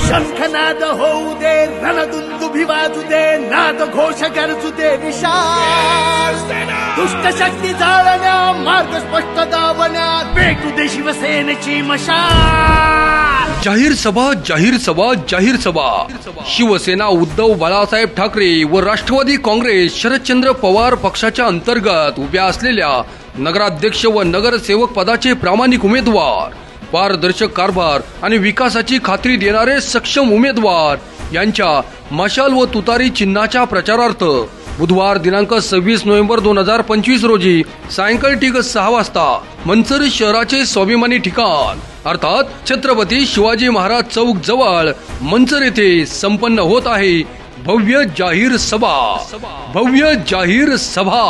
शंखनाद होऊ दे, रणदुंदुभी वाजू दे, नाद घोष गरजू दे विशाल. दुष्ट शक्ती जाळण्या, मार्ग स्पष्ट दावण्या, पेटू दे शिवसेनेची मशाल. जाहीर सभा, जाहीर सभा, जाहीर सभा. शिवसेना उद्धव बाळासाहेब ठाकरे व राष्ट्रवादी काँग्रेस शरदचंद्र पवार पक्षाच्या अंतर्गत उभ्या असलेल्या नगराध्यक्ष व नगरसेवक पदाचे प्रामाणिक उमेदवार, पारदर्शक कारभार आणि विकासाची खात्री देणारे सक्षम उमेदवार यांच्या मशाल व तुतारी चिन्हाच्या प्रचारार्थ बुधवार दिनांक 26 नोव्हेंबर 2025 रोजी सायंकाळी ठीक 6 वाजता मंचर शहराचे स्वाभिमानी ठिकाण अर्थात छत्रपती शिवाजी महाराज चौक जवळ मंचर येथे संपन्न होत आहे भव्य जाहीर सभा. भव्य जाहीर सभा.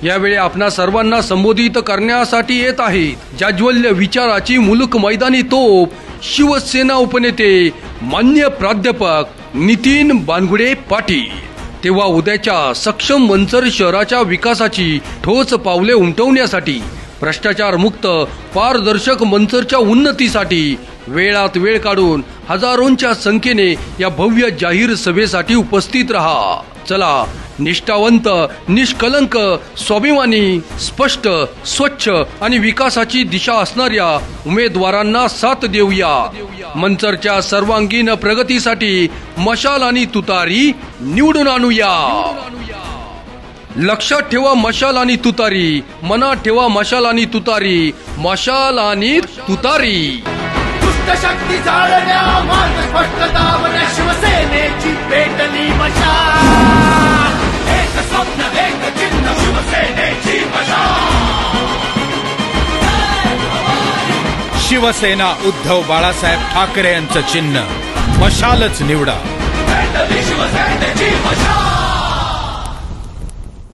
यावेळी आपणा सर्वांना संबोधित करण्यासाठी येत आहेत जाज्वल्य विचाराची मुलुक मैदानी तोप शिवसेना उपनेते मान्य प्राध्यापक नितीन बानगुडे पाटील. तेव्हा उद्याच्या सक्षम मंचर शहराच्या विकासाची ठोस पावले उमटवण्यासाठी भ्रष्टाचार मुक्त पारदर्शक मंचरच्या उन्नतीसाठी वेळात वेळ काढून हजारोंच्या संख्येने या भव्य जाहीर सभेसाठी उपस्थित रहा. चला निष्ठावंत, निष्कलंक, स्वाभिमानी, स्पष्ट, स्वच्छ आणि विकासाची दिशा असणाऱ्या उमेदवारांना साथ देऊया. मंचरच्या सर्वांगीण प्रगतीसाठी मशाल आणि तुतारी निवडून आणूया. लक्षात ठेवा मशाल आणि तुतारी, मनात ठेवा मशाल आणि तुतारी, मशाल आणि तुतारी. दुष्ट शक्ती जाळण्या, मार्ग स्पष्ट दावण्या, शिवसेनेची पेटली मशाल. एक स्वप्न, एक चिन्ह, शिवसेनेची मशाल. शिवसेना उद्धव बाळासाहेब ठाकरे यांचं चिन्ह मशालच निवडा. पेटली शिवसेनेची मशाल.